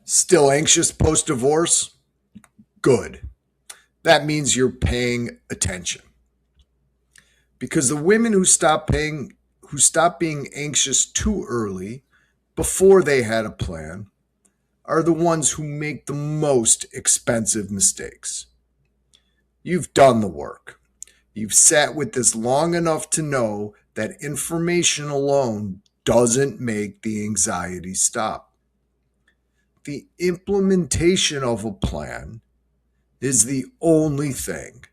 Still anxious post-divorce? Good. That means you're paying attention. Because the women who stop being anxious too early, before they had a plan, are the ones who make the most expensive mistakes. You've done the work. You've sat with this long enough to know that information alone doesn't make the anxiety stop. The implementation of a plan is the only thing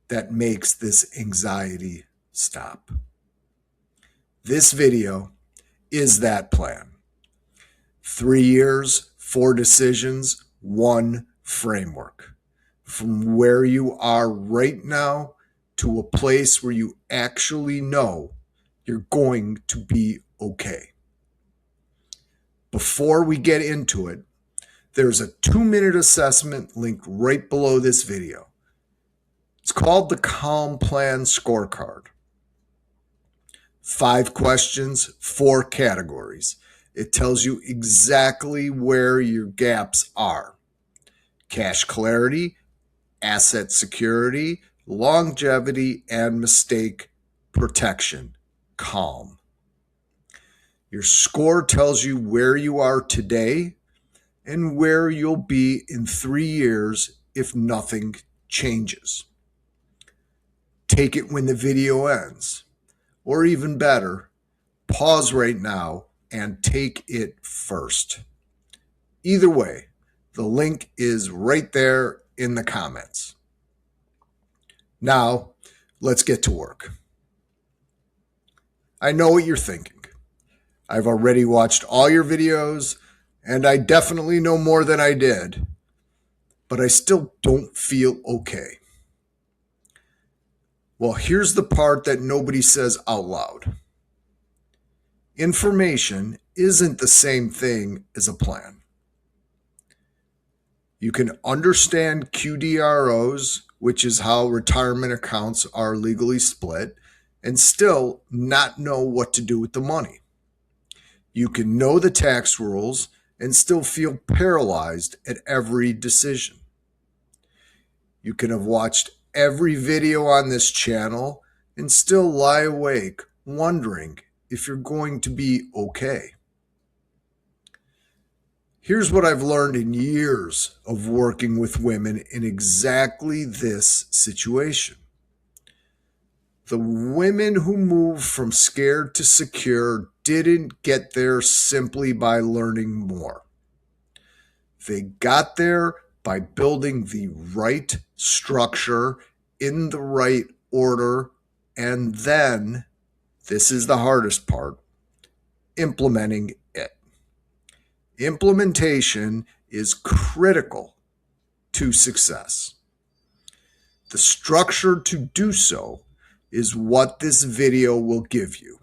that makes this anxiety stop. This video is that plan. 3 years, 4 decisions, 1 framework. From where you are right now to a place where you actually know you're going to be okay. Before we get into it, there's a 2-minute assessment linked right below this video. It's called the Calm Plan Scorecard. 5 questions, 4 categories. It tells you exactly where your gaps are. Cash clarity, asset security, longevity, and mistake protection. Calm. Your score tells you where you are today and where you'll be in 3 years if nothing changes. Take it when the video ends. Or even better, pause right now and take it first. Either way, the link is right there in the comments. Now, let's get to work. I know what you're thinking. I've already watched all your videos, and I definitely know more than I did, but I still don't feel okay. Well, here's the part that nobody says out loud. Information isn't the same thing as a plan. You can understand QDROs, which is how retirement accounts are legally split, and still not know what to do with the money. You can know the tax rules and still feel paralyzed at every decision. You can have watched every video on this channel and still lie awake wondering if you're going to be okay. Here's what I've learned in years of working with women in exactly this situation. The women who moved from scared to secure didn't get there simply by learning more. They got there by building the right structure in the right order, and then, this is the hardest part, implementing it. Implementation is critical to success. The structure to do so is what this video will give you.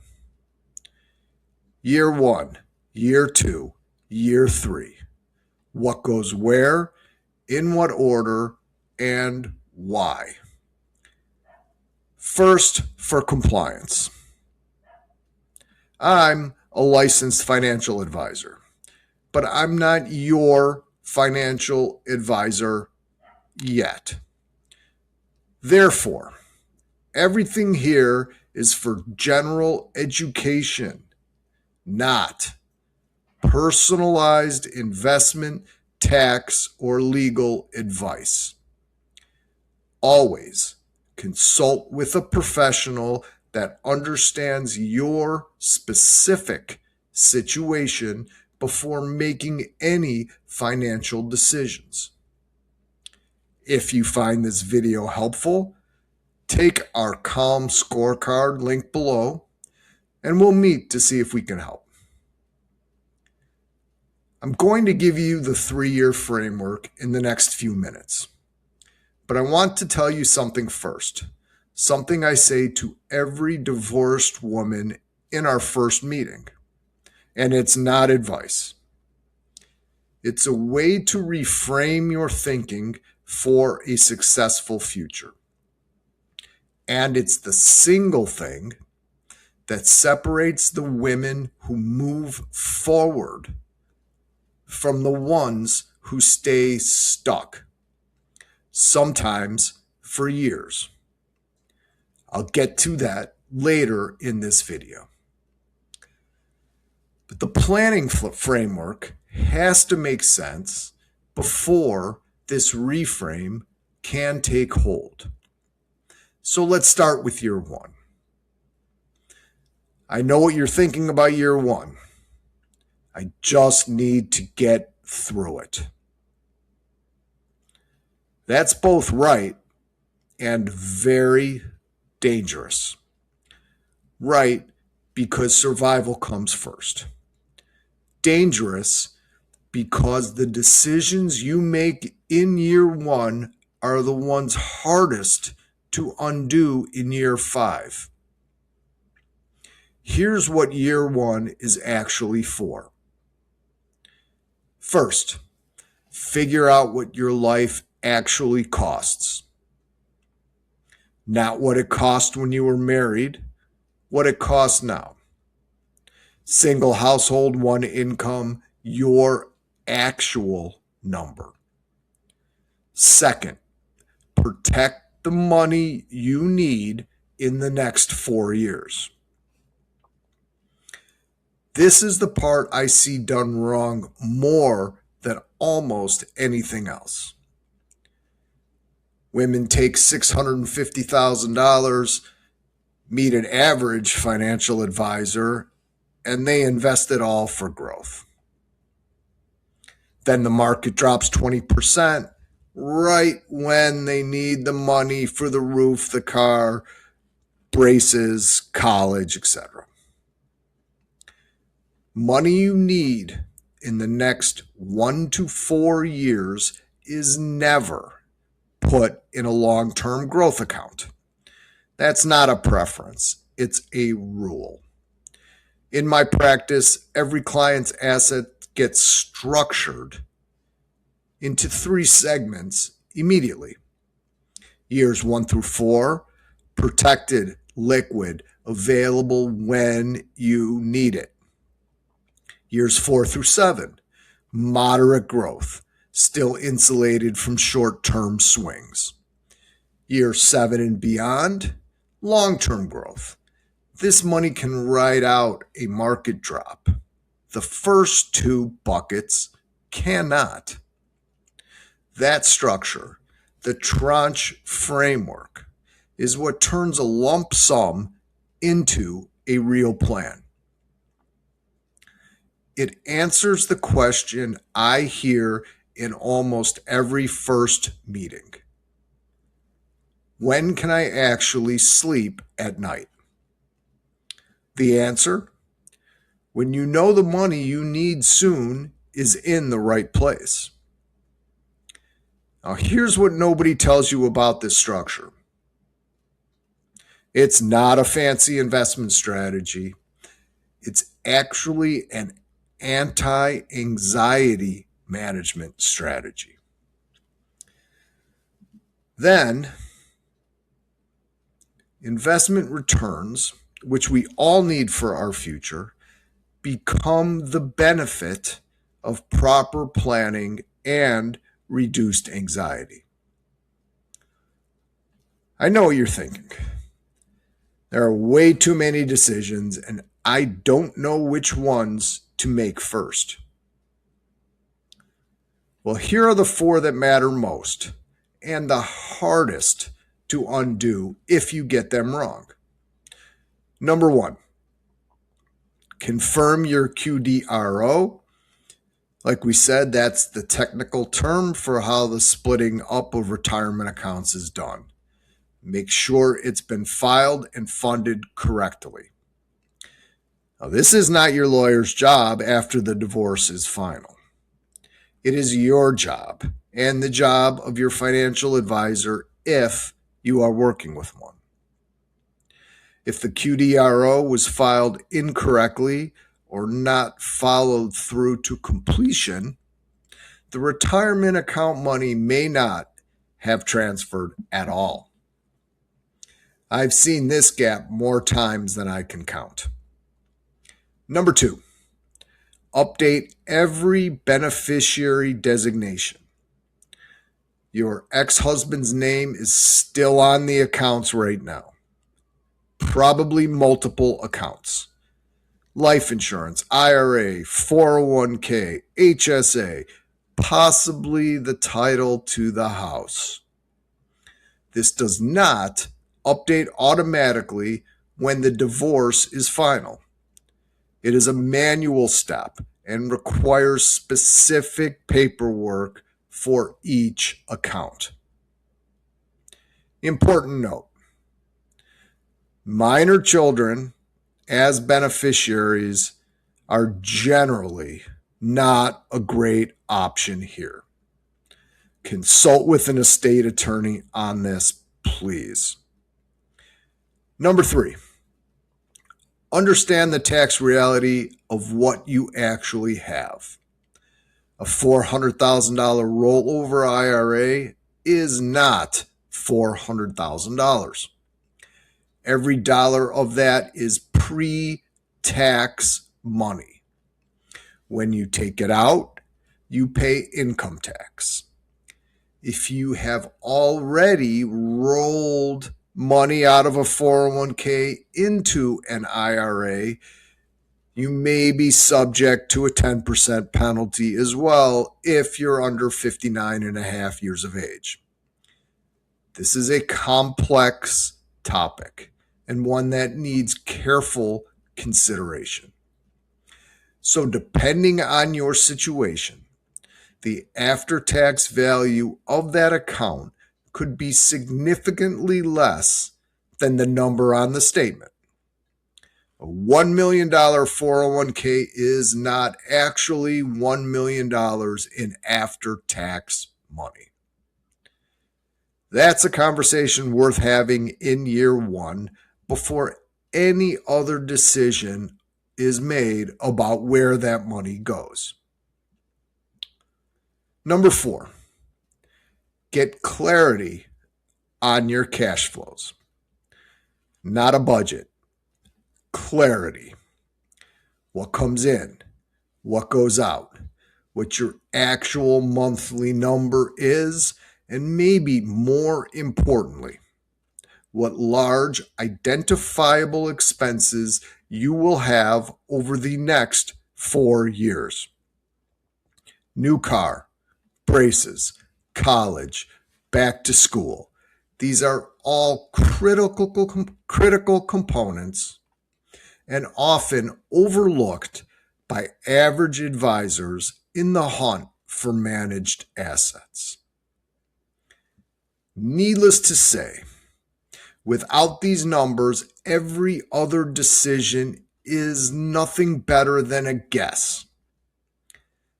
Year 1, year 2, year 3. What goes where, in what order, and why. First, for compliance. I'm a licensed financial advisor, but I'm not your financial advisor yet. Therefore, everything here is for general education, not personalized investment, tax, or legal advice. Always consult with a professional that understands your specific situation before making any financial decisions. If you find this video helpful, take our Calm Scorecard link below, and we'll meet to see if we can help. I'm going to give you the 3-year framework in the next few minutes. But I want to tell you something first, something I say to every divorced woman in our first meeting. And it's not advice. It's a way to reframe your thinking for a successful future. And it's the single thing that separates the women who move forward from the ones who stay stuck, sometimes for years. I'll get to that later in this video. But the planning framework has to make sense before this reframe can take hold. So let's start with year one. I know what you're thinking about year one. I just need to get through it. That's both right and very dangerous. Right, because survival comes first. Dangerous because the decisions you make in year one are the ones hardest to undo in year 5. Here's what year one is actually for. First, figure out what your life actually costs. Not what it cost when you were married, what it costs now. Single household, one income, your actual number. Second, protect the money you need in the next 4 years. This is the part I see done wrong more than almost anything else. Women take $650,000, meet an average financial advisor, and they invest it all for growth. Then the market drops 20% right when they need the money for the roof, the car, braces, college, etc. Money you need in the next 1 to 4 years is never put in a long-term growth account. That's not a preference, it's a rule. In my practice, every client's asset gets structured into 3 segments immediately. Years 1 through 4, protected, liquid, available when you need it. Years 4 through 7, moderate growth, still insulated from short-term swings. Year 7 and beyond, long-term growth. This money can ride out a market drop. The first 2 buckets cannot. That structure, the tranche framework, is what turns a lump sum into a real plan. It answers the question I hear in almost every first meeting. When can I actually sleep at night? The answer? When you know the money you need soon is in the right place. Now, here's what nobody tells you about this structure. It's not a fancy investment strategy. It's actually an anti-anxiety management strategy. Then, investment returns, which we all need for our future, become the benefit of proper planning and reduced anxiety. I know what you're thinking. There are way too many decisions, and I don't know which ones to make first. Well, here are the 4 that matter most and the hardest to undo if you get them wrong. Number 1, confirm your QDRO. Like we said, that's the technical term for how the splitting up of retirement accounts is done. Make sure it's been filed and funded correctly. Now, this is not your lawyer's job after the divorce is final. It is your job and the job of your financial advisor if you are working with one. If the QDRO was filed incorrectly or not followed through to completion, the retirement account money may not have transferred at all. I've seen this gap more times than I can count. Number 2, Update every beneficiary designation. Your ex-husband's name is still on the accounts right now. Probably multiple accounts. Life insurance, IRA, 401k, HSA, possibly the title to the house. This does not update automatically when the divorce is final. It is a manual step and requires specific paperwork for each account. Important note: minor children as beneficiaries are generally not a great option here. Consult with an estate attorney on this, please. Number 3, understand the tax reality of what you actually have. A $400,000 rollover IRA is not $400,000. Every dollar of that is pre-tax money. When you take it out, you pay income tax. If you have already rolled money out of a 401k into an IRA, you may be subject to a 10% penalty as well if you're under 59 and a half years of age. This is a complex topic and one that needs careful consideration. So depending on your situation, the after-tax value of that account could be significantly less than the number on the statement. A $1 million 401k is not actually $1 million in after-tax money. That's a conversation worth having in year 1 before any other decision is made about where that money goes. Number 4, get clarity on your cash flows. Not a budget. Clarity. What comes in, what goes out, what your actual monthly number is, and maybe more importantly, what large identifiable expenses you will have over the next 4 years. New car, braces, college, back to school. These are all critical components and often overlooked by average advisors in the hunt for managed assets. Needless to say, without these numbers, every other decision is nothing better than a guess.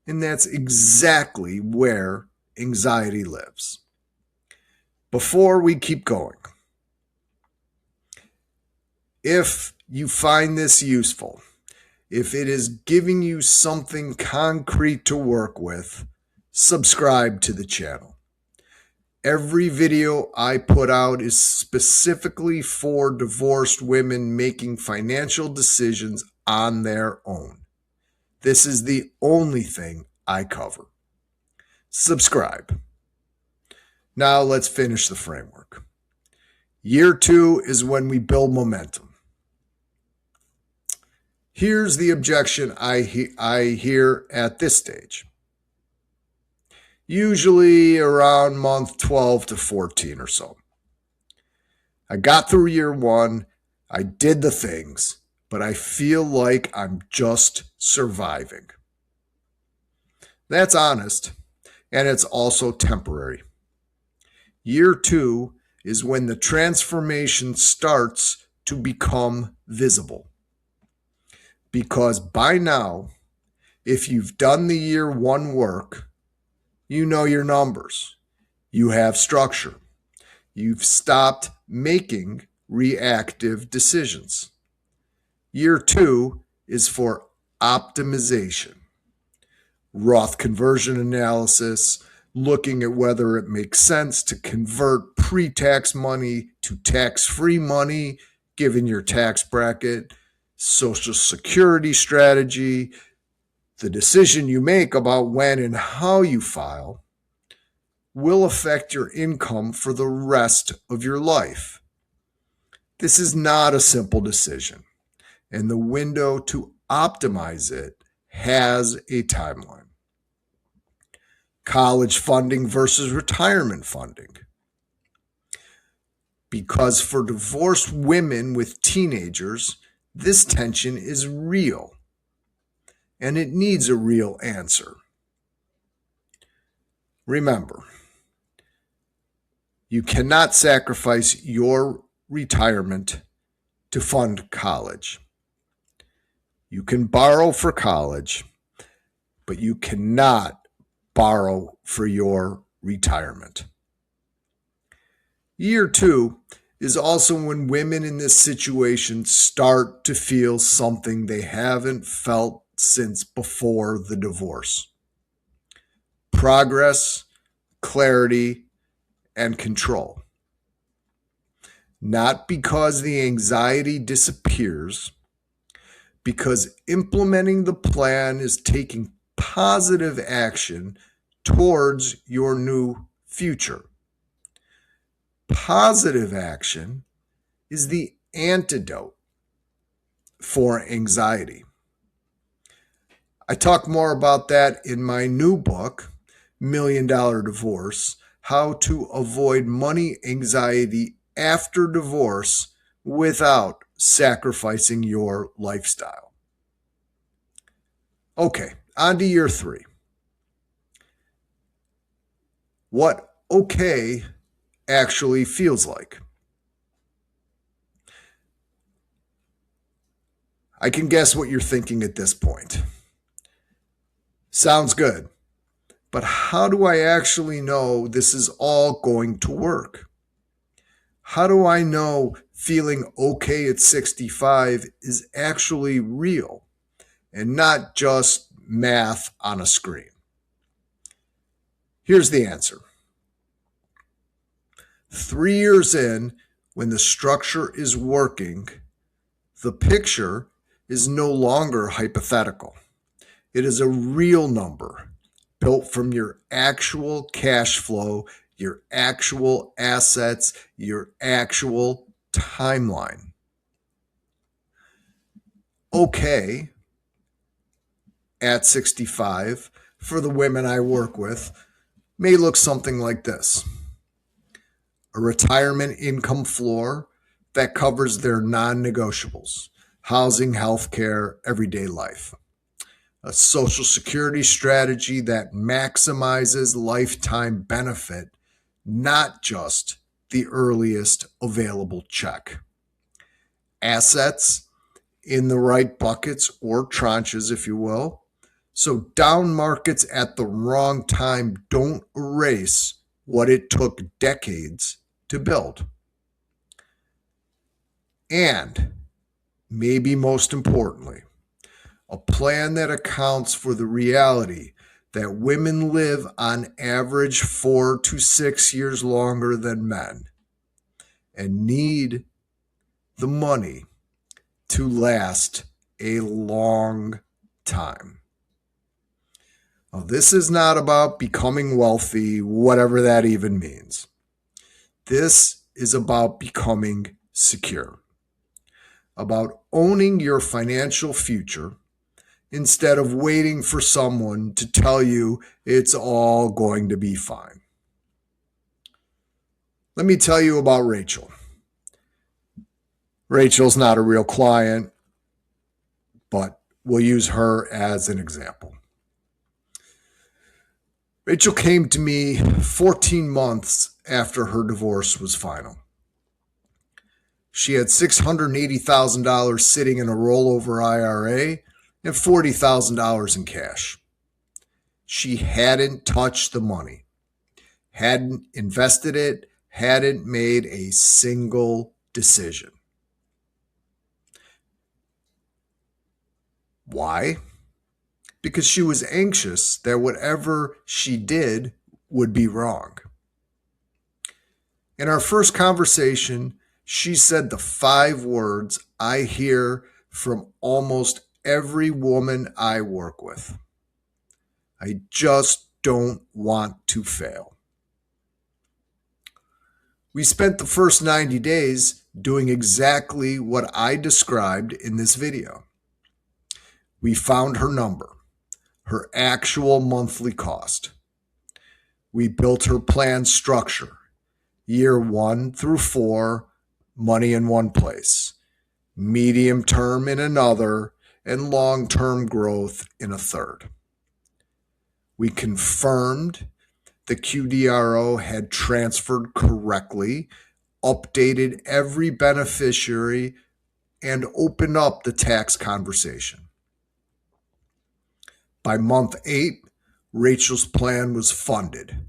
And that's exactly where anxiety lives. Before we keep going, if you find this useful, if it is giving you something concrete to work with, subscribe to the channel. Every video I put out is specifically for divorced women making financial decisions on their own. This is the only thing I cover. Subscribe. Now let's finish the framework. Year 2 is when we build momentum. Here's the objection I hear at this stage. Usually around month 12 to 14 or so. I got through year 1, I did the things, but I feel like I'm just surviving. That's honest, and it's also temporary. Year 2 is when the transformation starts to become visible. Because by now, if you've done the year 1 work, you know your numbers. You have structure. You've stopped making reactive decisions. Year 2 is for optimization. Roth conversion analysis, looking at whether it makes sense to convert pre-tax money to tax-free money, given your tax bracket, Social Security strategy, The decision you make about when and how you file will affect your income for the rest of your life. This is not a simple decision, and the window to optimize it has a timeline. College funding versus retirement funding. Because for divorced women with teenagers, this tension is real, and it needs a real answer. Remember, you cannot sacrifice your retirement to fund college. You can borrow for college, but you cannot borrow for your retirement. Year 2 is also when women in this situation start to feel something they haven't felt since before the divorce. Progress, clarity, and control. Not because the anxiety disappears, because implementing the plan is taking positive action towards your new future. Positive action is the antidote for anxiety. I talk more about that in my new book, $1 Million Divorce: How to Avoid Money Anxiety After Divorce Without Sacrificing Your Lifestyle. Okay, on to year 3. What okay actually feels like. I can guess what you're thinking at this point. Sounds good, but how do I actually know this is all going to work? How do I know feeling okay at 65 is actually real and not just math on a screen? Here's the answer. 3 years in, when the structure is working, the picture is no longer hypothetical. It is a real number built from your actual cash flow, your actual assets, your actual timeline. Okay, at 65, for the women I work with, may look something like this. A retirement income floor that covers their non-negotiables: housing, healthcare, everyday life. A Social Security strategy that maximizes lifetime benefit, not just the earliest available check. Assets in the right buckets or tranches, if you will, so down markets at the wrong time don't erase what it took decades to build. And maybe most importantly, a plan that accounts for the reality that women live on average 4 to 6 years longer than men and need the money to last a long time. Now, this is not about becoming wealthy, whatever that even means. This is about becoming secure, about owning your financial future instead of waiting for someone to tell you it's all going to be fine. Let me tell you about Rachel. Rachel's not a real client, but we'll use her as an example. Rachel came to me 14 months after her divorce was final. She had $680,000 sitting in a rollover IRA and $40,000 in cash. She hadn't touched the money, hadn't invested it, hadn't made a single decision. Why? Because she was anxious that whatever she did would be wrong. In our first conversation, she said the 5 words I hear from almost every woman I work with. I just don't want to fail. We spent the first 90 days doing exactly what I described in this video. We found her number, her actual monthly cost. We built her plan structure, year 1 through 4, money in one place, medium term in another, and long-term growth in a third. We confirmed the QDRO had transferred correctly, updated every beneficiary, and opened up the tax conversation. By month 8, Rachel's plan was funded.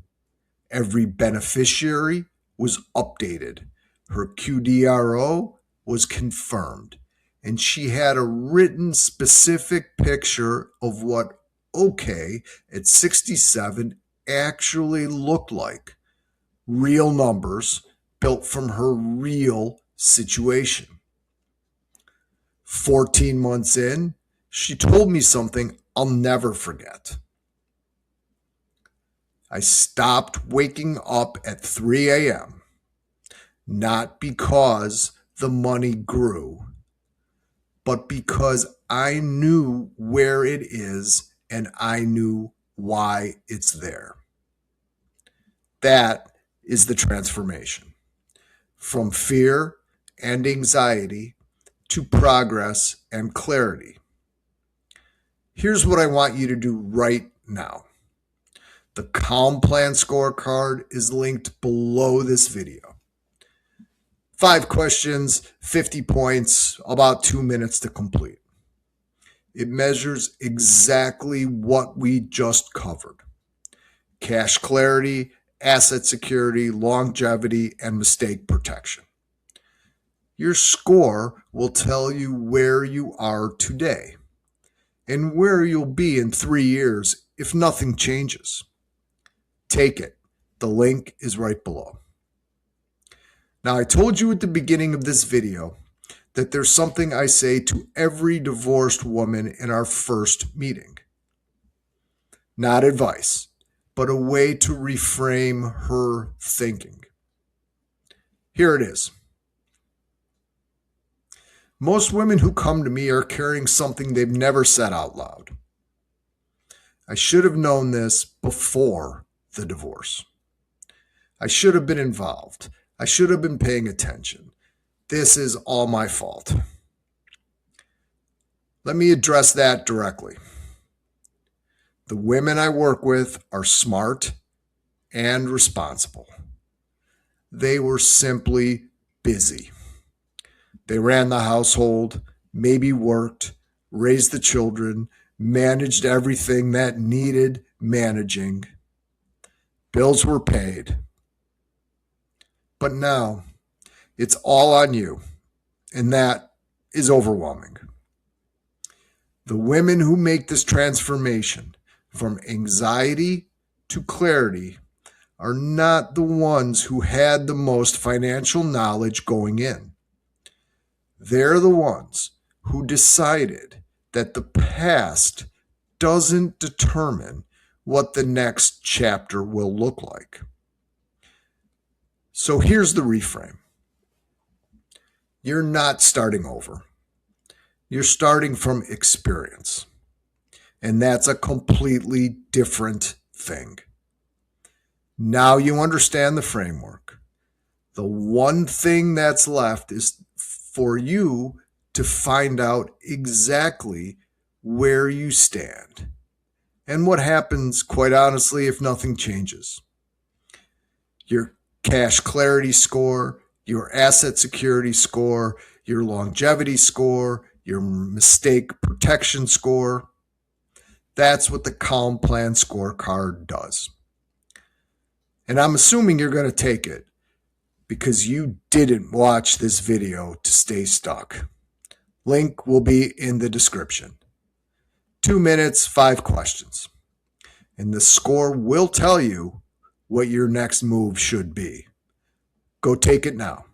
Every beneficiary was updated. Her QDRO was confirmed. And she had a written specific picture of what okay at 67 actually looked like. Real numbers built from her real situation. 14 months in, she told me something I'll never forget. I stopped waking up at 3 a.m., not because the money grew, but because I knew where it is and I knew why it's there. That is the transformation. From fear and anxiety to progress and clarity. Here's what I want you to do right now. The Calm Plan scorecard is linked below this video. 5 questions, 50 points, about 2 minutes to complete. It measures exactly what we just covered. Cash clarity, asset security, longevity, and mistake protection. Your score will tell you where you are today and where you'll be in 3 years if nothing changes. Take it. The link is right below. Now, I told you at the beginning of this video that there's something I say to every divorced woman in our first meeting. Not advice, but a way to reframe her thinking. Here it is. Most women who come to me are carrying something they've never said out loud. I should have known this before the divorce. I should have been involved. I should have been paying attention. This is all my fault. Let me address that directly. The women I work with are smart and responsible. They were simply busy. They ran the household, maybe worked, raised the children, managed everything that needed managing. Bills were paid. But now, it's all on you, and that is overwhelming. The women who make this transformation from anxiety to clarity are not the ones who had the most financial knowledge going in. They're the ones who decided that the past doesn't determine what the next chapter will look like. So here's the reframe. You're not starting over. You're starting from experience. And that's a completely different thing. Now you understand the framework. The one thing that's left is for you to find out exactly where you stand and what happens, quite honestly, if nothing changes. Your cash clarity score, your asset security score, your longevity score, your mistake protection score. That's what the Calm Plan scorecard does. And I'm assuming you're going to take it because you didn't watch this video to stay stuck. Link will be in the description. 2 minutes, 5 questions. And the score will tell you what your next move should be. Go take it now.